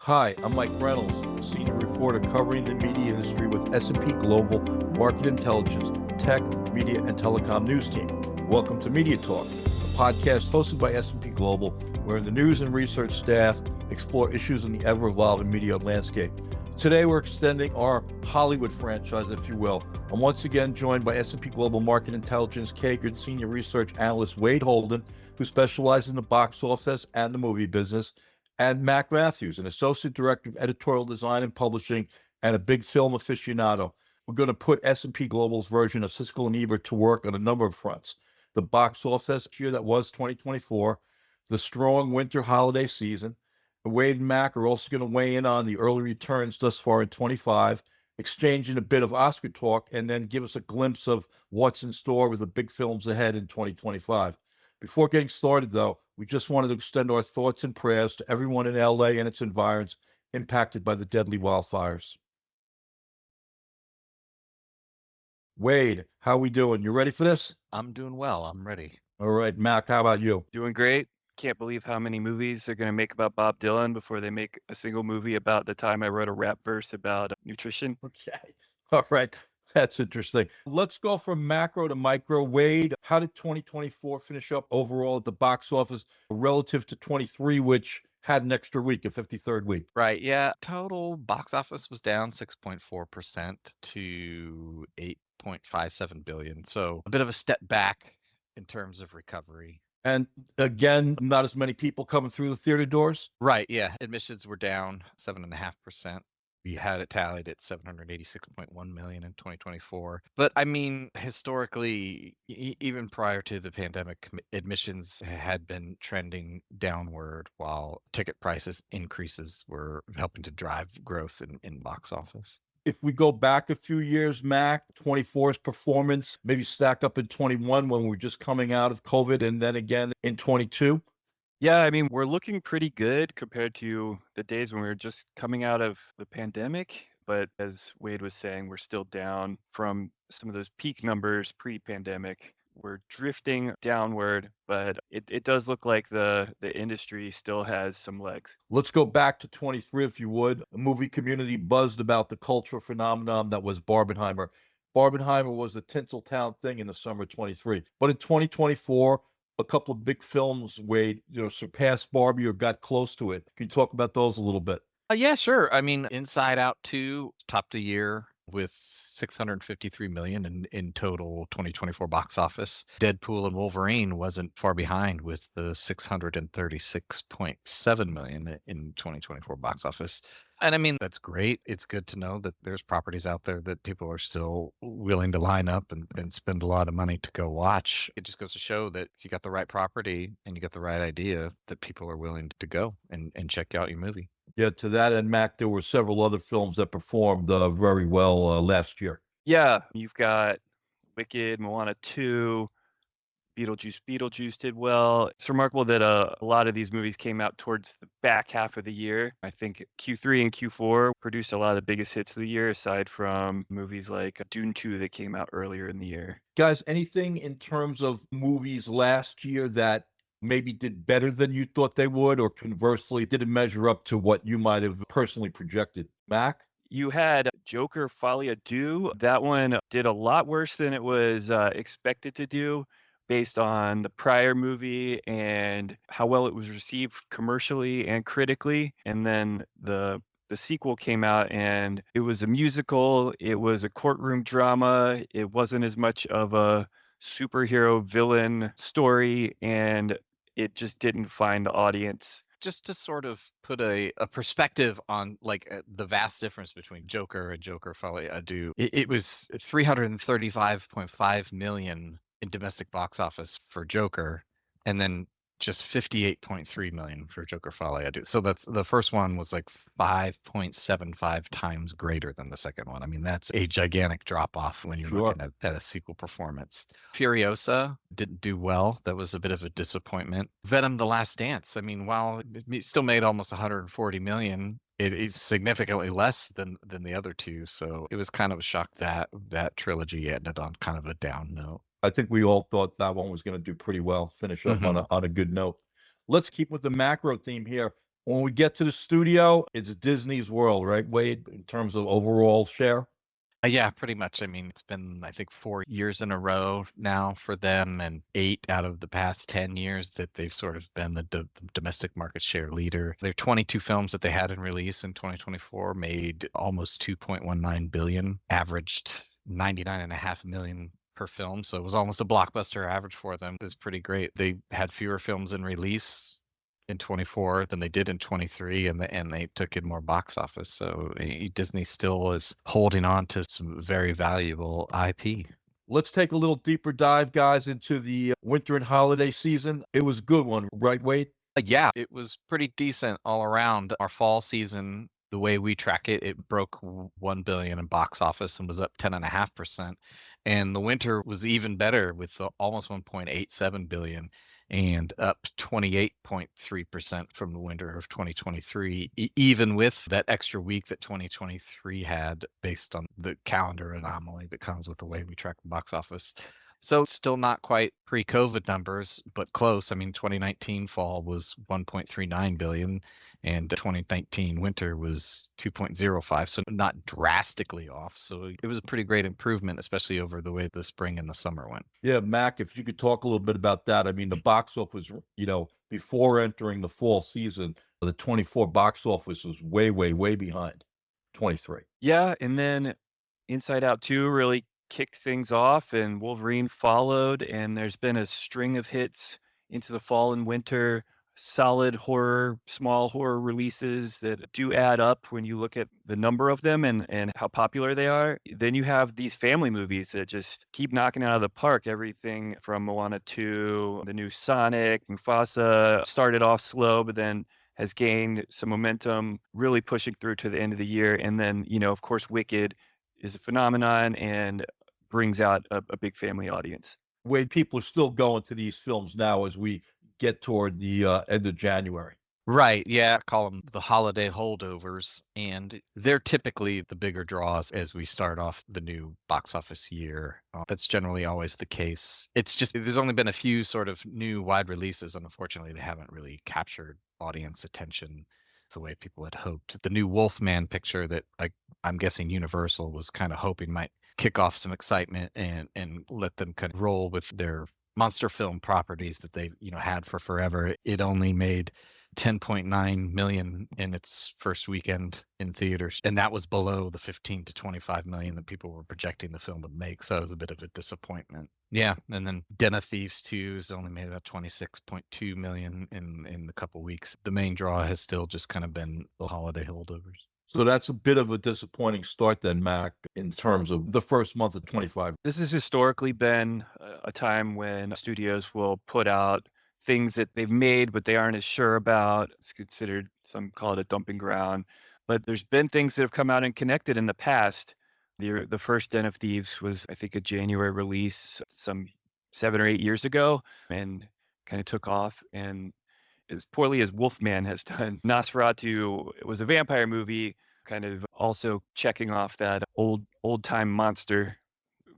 Hi, I'm Mike Reynolds, senior reporter covering the media industry with S&P Global Market Intelligence, Tech, Media, and Telecom News Team. Welcome to MediaTalk, a podcast hosted by S&P Global, where the news and research staff explore issues in the ever-evolving media landscape. Today, we're extending our Hollywood franchise, if you will. I'm once again joined by S&P Global Market Intelligence CAGR Senior Research Analyst Wade Holden, who specializes in the box office and the movie business, and Mac Matthews, an Associate Director of Editorial Design and Publishing and a big film aficionado. We're going to put S&P Global's version of Siskel and Ebert to work on a number of fronts. The box office year that was 2024, the strong winter holiday season. Wade and Mac are also going to weigh in on the early returns thus far in 25, exchanging a bit of Oscar talk, and then give us a glimpse of what's in store with the big films ahead in 2025. Before getting started, though, we just wanted to extend our thoughts and prayers to everyone in LA and its environs impacted by the deadly wildfires. Wade, how we doing? You ready for this? I'm doing well. I'm ready. All right, Mac, how about you? Doing great. Can't believe how many movies they're going to make about Bob Dylan before they make a single movie about the time I wrote a rap verse about nutrition. Okay. All right. That's interesting. Let's go from macro to micro. Wade, how did 2024 finish up overall at the box office relative to 23, which had an extra week, a 53rd week? Right. Yeah. Total box office was down 6.4% to 8.57 billion. So a bit of a step back in terms of recovery. And again, not as many people coming through the theater doors? Right. Yeah. Admissions were down 7.5%. We had it tallied at 786.1 million in 2024. But I mean, historically, even prior to the pandemic, admissions had been trending downward while ticket prices increases were helping to drive growth in box office. If we go back a few years, Mac, 24's performance maybe stack up in 21 when we were just coming out of COVID, and then again in 22? Yeah, I mean, we're looking pretty good compared to the days when we were just coming out of the pandemic. But as Wade was saying, we're still down from some of those peak numbers pre-pandemic. We're drifting downward, but it does look like the industry still has some legs. Let's go back to 23, if you would. The movie community buzzed about the cultural phenomenon that was Barbenheimer. Barbenheimer was a Tinseltown thing in the summer of 23. But in 2024, a couple of big films, Wade, surpassed Barbie or got close to it. Can you talk about those a little bit? Yeah, sure. I mean, Inside Out 2 topped the year with 653 million in total 2024 box office. Deadpool and Wolverine wasn't far behind with the 636.7 million in 2024 box office. And I mean, that's great. It's good to know that there's properties out there that people are still willing to line up and spend a lot of money to go watch. It just goes to show that if you got the right property and you got the right idea, that people are willing to go and check out your movie. Yeah, to that end, Mac, there were several other films that performed very well last year. Yeah, you've got Wicked, Moana 2, Beetlejuice did well. It's remarkable that a lot of these movies came out towards the back half of the year. I think Q3 and Q4 produced a lot of the biggest hits of the year, aside from movies like Dune 2 that came out earlier in the year. Guys, anything in terms of movies last year that maybe did better than you thought they would, or conversely didn't measure up to what you might have personally projected? Mac? You had Joker Folie Deux. That one did a lot worse than it was expected to do based on the prior movie and how well it was received commercially and critically. And then the sequel came out and it was a musical. It was a courtroom drama. It wasn't as much of a superhero villain story, and it just didn't find the audience. Just to sort of put a perspective on the vast difference between Joker and Joker Folie Deux, it was 335.5 million in domestic box office for Joker, and then just 58.3 million for Joker Folie Deux. So that's the first one was like 5.75 times greater than the second one. I mean, that's a gigantic drop off when you're looking at a sequel performance. Furiosa didn't do well. That was a bit of a disappointment. Venom: The Last Dance. I mean, while it still made almost 140 million, it is significantly less than the other two. So it was kind of a shock that that trilogy ended on kind of a down note. I think we all thought that one was going to do pretty well, finish up on a good note. Let's keep with the macro theme here. When we get to the studio, it's Disney's world, right, Wade, in terms of overall share? Yeah, pretty much. I mean, it's been, I think, 4 years in a row now for them, and 8 out of the past 10 years that they've sort of been the domestic market share leader. Their 22 films that they had in release in 2024 made almost 2.19 billion, averaged 99.5 million per film. So it was almost a blockbuster average for them. It was pretty great. They had fewer films in release in 24 than they did in 23, and they took in more box office. So Disney still is holding on to some very valuable IP. Let's take a little deeper dive, guys, into the winter and holiday season. It was a good one, right, Wade? Yeah, it was pretty decent all around. Our fall season, the way we track it, it broke 1 billion in box office and was up 10.5%. And the winter was even better with almost 1.87 billion and up 28.3% from the winter of 2023, even with that extra week that 2023 had based on the calendar anomaly that comes with the way we track the box office. So still not quite pre-COVID numbers, but close. I mean, 2019 fall was 1.39 billion and 2019 winter was 2.05. So not drastically off. So it was a pretty great improvement, especially over the way the spring and the summer went. Yeah, Mac, if you could talk a little bit about that. I mean, the box office, before entering the fall season, the 24 box office was way, way, way behind 23. Yeah, and then Inside Out 2 really kicked things off, and Wolverine followed, and there's been a string of hits into the fall and winter, solid horror, small horror releases that do add up when you look at the number of them and how popular they are. Then you have these family movies that just keep knocking it out of the park. Everything from Moana 2, the new Sonic, Mufasa started off slow, but then has gained some momentum, really pushing through to the end of the year. And then, of course, Wicked is a phenomenon and brings out a big family audience. Wade, people are still going to these films now as we get toward the end of January. Right. Yeah. Call them the holiday holdovers. And they're typically the bigger draws as we start off the new box office year. That's generally always the case. It's just there's only been a few sort of new wide releases, and unfortunately, they haven't really captured audience attention the way people had hoped. The new Wolfman picture that I'm guessing Universal was kind of hoping might kick off some excitement and let them kind of roll with their monster film properties that they've had for forever. It only made 10.9 million in its first weekend in theaters, and that was below the 15 to 25 million that people were projecting the film would make. So it was a bit of a disappointment. Yeah, and then Den of Thieves 2 has only made about 26.2 million in the couple weeks. The main draw has still just kind of been the holiday holdovers. So that's a bit of a disappointing start then, Mac, in terms of the first month of 25. This has historically been a time when studios will put out things that they've made, but they aren't as sure about. It's considered, some call it a dumping ground. But there's been things that have come out and connected in the past. The first Den of Thieves was, I think, a January release some 7 or 8 years ago and kind of took off. And as poorly as Wolfman has done, Nosferatu was a vampire movie, kind of also checking off that old-time monster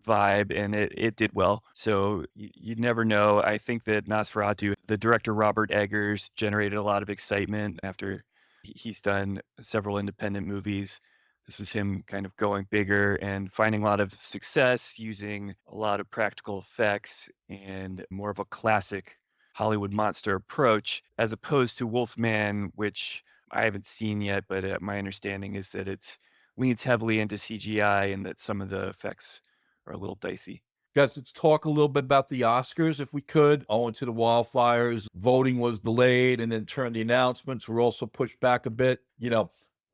vibe, and it did well. So you never know. I think that Nosferatu, the director Robert Eggers, generated a lot of excitement after he's done several independent movies. This was him kind of going bigger and finding a lot of success using a lot of practical effects and more of a classic Hollywood monster approach, as opposed to Wolfman, which I haven't seen yet, but my understanding is that it leans heavily into CGI and that some of the effects are a little dicey. Guys, let's talk a little bit about the Oscars, if we could. Owing to the wildfires, voting was delayed, and in turn, the announcements were also pushed back a bit.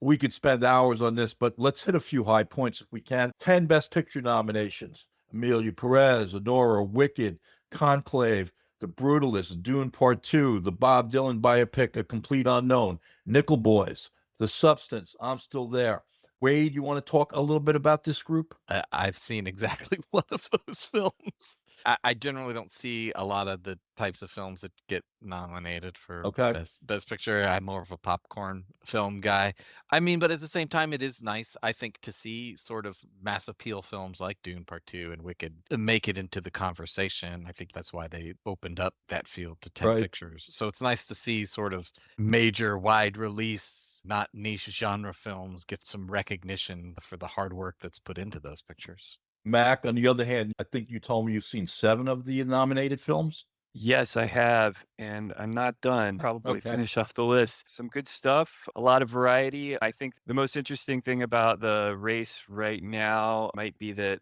We could spend hours on this, but let's hit a few high points if we can. 10 Best Picture nominations: Amelia Perez, Adora, Wicked, Conclave, The Brutalist, Dune Part 2, the Bob Dylan biopic, A Complete Unknown, Nickel Boys, The Substance, I'm Still There. Wade, you want to talk a little bit about this group? I've seen exactly one of those films. I generally don't see a lot of the types of films that get nominated for Okay. best picture. I'm more of a popcorn film guy. I mean, but at the same time, it is nice, I think, to see sort of mass appeal films like Dune Part 2 and Wicked make it into the conversation. I think that's why they opened up that field to 10 Right. pictures. So it's nice to see sort of major wide release, not niche genre films get some recognition for the hard work that's put into those pictures. Mac, on the other hand, I think you told me you've seen 7 of the nominated films? Yes, I have, and I'm not done. Probably Okay. finish off the list. Some good stuff, a lot of variety. I think the most interesting thing about the race right now might be that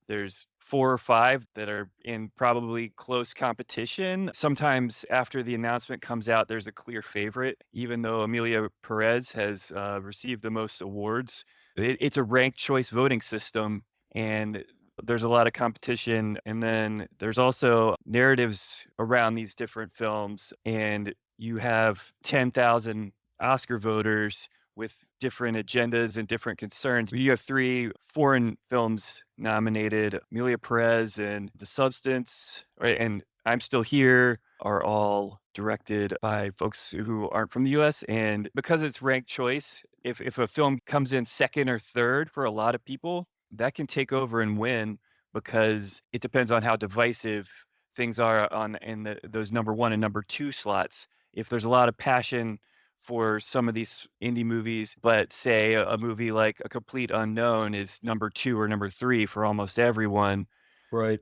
there's 4 or 5 that are in probably close competition. Sometimes after the announcement comes out, there's a clear favorite, even though Amelia Perez has received the most awards. It's a ranked choice voting system, and there's a lot of competition. And then there's also narratives around these different films. And you have 10,000 Oscar voters with different agendas and different concerns. You have 3 foreign films nominated. Amelia Perez and The Substance, right, and I'm Still Here are all directed by folks who aren't from the US. And because it's ranked choice, if a film comes in second or third for a lot of people, that can take over and win because it depends on how divisive things are on in those number 1 and number 2 slots. If there's a lot of passion for some of these indie movies, but say a movie like A Complete Unknown is number 2 or number 3 for almost everyone, Right.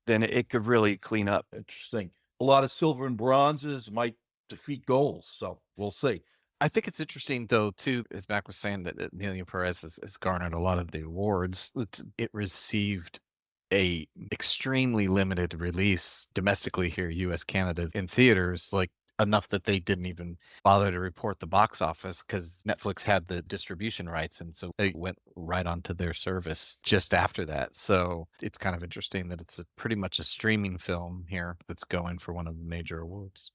then it could really clean up. Interesting. A lot of silver and bronzes might defeat golds, so we'll see. I think it's interesting, though, too, as Mac was saying, that Amelia Perez has garnered a lot of the awards. It received a extremely limited release domestically here, U.S., Canada, in theaters, like enough that they didn't even bother to report the box office because Netflix had the distribution rights, and so they went right onto their service just after that. So it's kind of interesting that it's pretty much a streaming film here that's going for one of the major awards.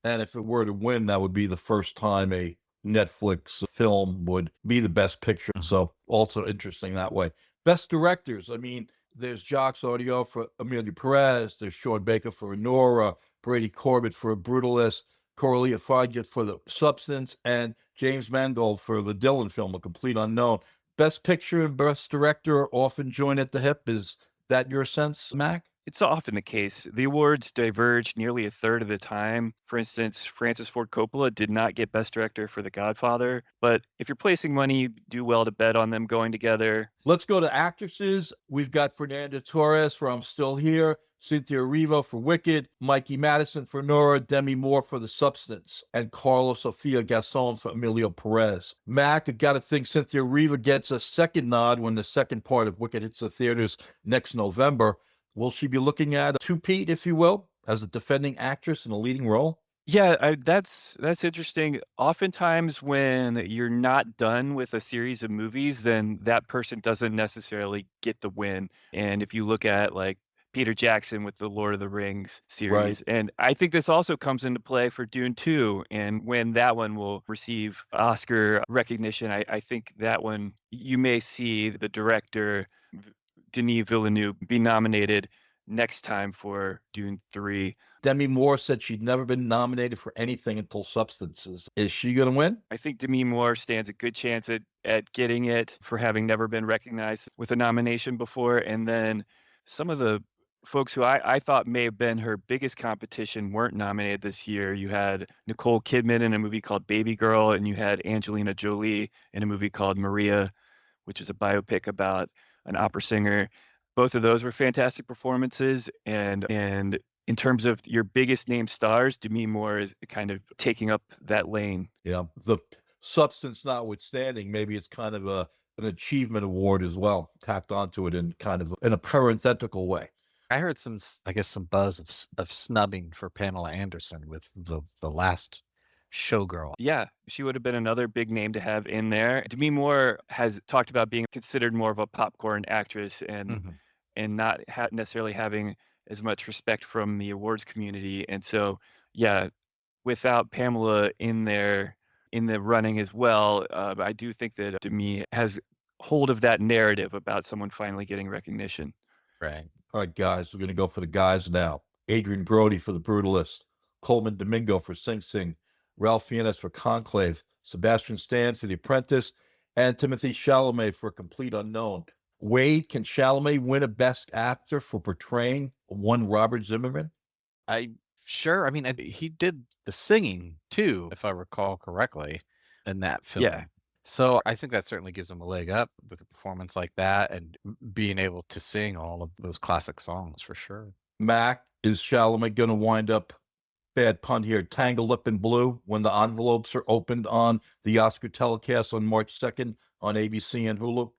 And if it were to win, that would be the first time a Netflix film would be the best picture. Mhm. So also interesting that way. Best directors. I mean, there's Jacques Audiard for Amelia Perez. There's Sean Baker for Nora, Brady Corbett for Brutalist, Coralia Farget for The Substance, and James Mangold for the Dylan film, A Complete Unknown. Best picture and best director often join at the hip. Is that your sense, Mac? It's often the case. The awards diverge nearly a third of the time. For instance, Francis Ford Coppola did not get Best Director for The Godfather. But if you're placing money, you do well to bet on them going together. Let's go to actresses. We've got Fernanda Torres for I'm Still Here, Cynthia Erivo for Wicked, Mikey Madison for Nora, Demi Moore for The Substance, and Carlos Sofia Gaston for Emilio Perez. Mac, I got to think Cynthia Erivo gets a second nod when the second part of Wicked hits the theaters next November. Will she be looking at a two-peat, if you will, as a defending actress in a leading role? Yeah, that's interesting. Oftentimes, when you're not done with a series of movies, then that person doesn't necessarily get the win. And if you look at like Peter Jackson with the Lord of the Rings Right. series, and I think this also comes into play for Dune 2, and when that one will receive Oscar recognition, I think that one you may see the director Denis Villeneuve be nominated next time for Dune 3. Demi Moore said she'd never been nominated for anything until Substances. Is she going to win? I think Demi Moore stands a good chance at getting it for having never been recognized with a nomination before. And then some of the folks who I thought may have been her biggest competition weren't nominated this year. You had Nicole Kidman in a movie called Baby Girl, and you had Angelina Jolie in a movie called Maria, which is a biopic about an opera singer. Both of those were fantastic performances. And in terms of your biggest name stars, Demi Moore is kind of taking up that lane. Yeah. The Substance notwithstanding, maybe it's kind of an achievement award as well, tacked onto it in kind of in a parenthetical way. I heard I guess some buzz of snubbing for Pamela Anderson with the last Showgirl. Yeah, she would have been another big name to have in there. Demi Moore has talked about being considered more of a popcorn actress and not necessarily having as much respect from the awards community. And so, yeah, without Pamela in there in the running as well, I do think that Demi has hold of that narrative about someone finally getting recognition. Right. All right, guys, we're going to go for the guys now. Adrian Brody for The Brutalist, Coleman Domingo for Sing Sing, Ralph Fiennes for Conclave, Sebastian Stan for The Apprentice, and Timothée Chalamet for Complete Unknown. Wade, can Chalamet win a Best Actor for portraying one Robert Zimmerman? Sure. I mean, he did the singing too, if I recall correctly, in that film. Yeah. So I think that certainly gives him a leg up with a performance like that and being able to sing all of those classic songs for sure. Mac, is Chalamet going to wind up, bad pun here, tangled up in blue when the envelopes are opened on the Oscar telecast on March 2nd on ABC and Hulu?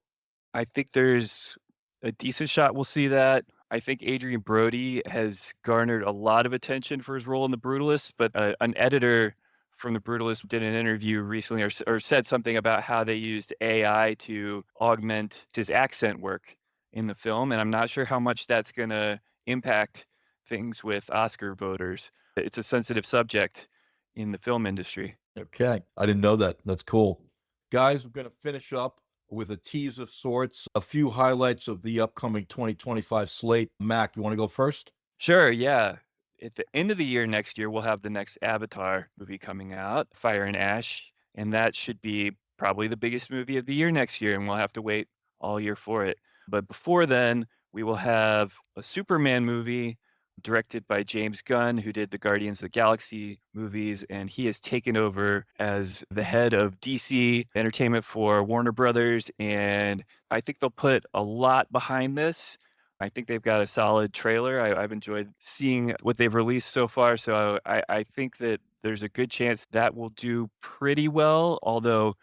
I think there's a decent shot we'll see that. I think Adrian Brody has garnered a lot of attention for his role in The Brutalist, but an editor from The Brutalist did an interview recently or said something about how they used AI to augment his accent work in the film, and I'm not sure how much that's going to impact things with Oscar voters. It's a sensitive subject in the film industry. Okay, I didn't know that. That's cool. Guys, we're going to finish up with a tease of sorts, a few highlights of the upcoming 2025 slate. Mac, you want to go first? Sure, yeah. At the end of the year next year, we'll have the next Avatar movie coming out, Fire and Ash, and that should be probably the biggest movie of the year next year, and we'll have to wait all year for it. But before then, we will have a Superman movie directed by James Gunn, who did the Guardians of the Galaxy movies, and he has taken over as the head of DC Entertainment for Warner Brothers, and I think they'll put a lot behind this. I think they've got a solid trailer. I've enjoyed seeing what they've released so far, so I think that there's a good chance that will do pretty well, although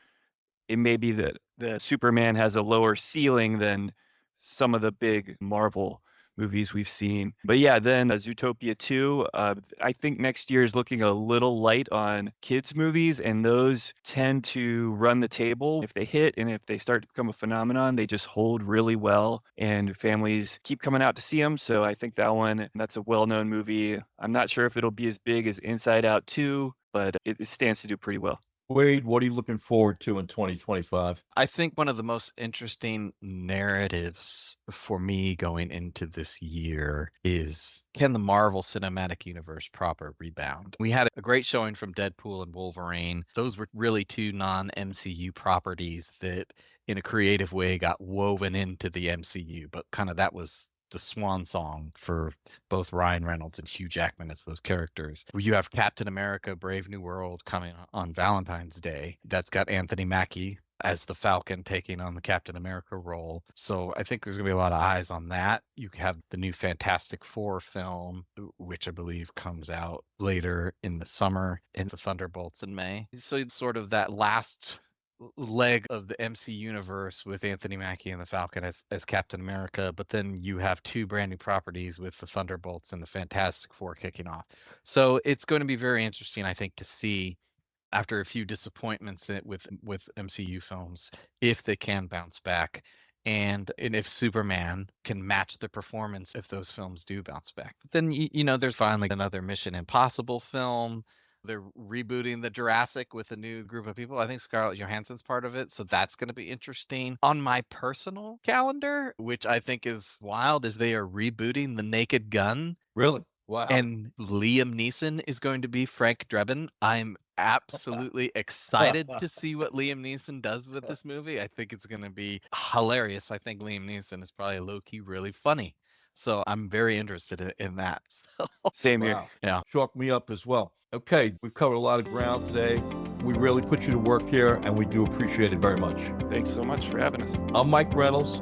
it may be that the Superman has a lower ceiling than some of the big Marvel movies we've seen. But yeah, then Zootopia 2, I think next year is looking a little light on kids movies, and those tend to run the table. If they hit and if they start to become a phenomenon, they just hold really well, and families keep coming out to see them. So I think that one, that's a well-known movie. I'm not sure if it'll be as big as Inside Out 2, but it stands to do pretty well. Wade, what are you looking forward to in 2025? I think one of the most interesting narratives for me going into this year is, can the Marvel Cinematic Universe proper rebound? We had a great showing from Deadpool and Wolverine. Those were really two non-MCU properties that in a creative way got woven into the MCU, but kind of that was the swan song for both Ryan Reynolds and Hugh Jackman as those characters. You have Captain America: Brave New World coming on Valentine's Day. That's got Anthony Mackie as the Falcon taking on the Captain America role. So I think there's going to be a lot of eyes on that. You have the new Fantastic Four film, which I believe comes out later in the summer, and the Thunderbolts in May. So it's sort of that last leg of the MC universe with Anthony Mackie and the Falcon as Captain America, but then you have two brand new properties with the Thunderbolts and the Fantastic Four kicking off. So it's going to be very interesting, I think, to see after a few disappointments with MCU films if they can bounce back, and if Superman can match the performance if those films do bounce back. But then there's finally another Mission Impossible film. They're rebooting the Jurassic with a new group of people. I think Scarlett Johansson's part of it. So that's going to be interesting. On my personal calendar, which I think is wild, is they are rebooting The Naked Gun. Really? Wow. And Liam Neeson is going to be Frank Drebin. I'm absolutely excited to see what Liam Neeson does with this movie. I think it's going to be hilarious. I think Liam Neeson is probably low-key really funny. So I'm very interested in that. So, Same here. Wow. Yeah. Chalk me up as well. Okay, we've covered a lot of ground today. We really put you to work here, and we do appreciate it very much. Thanks so much for having us. I'm Mike Reynolds.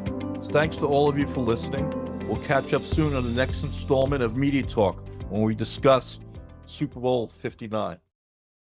Thanks to all of you for listening. We'll catch up soon on the next installment of Media Talk when we discuss Super Bowl 59.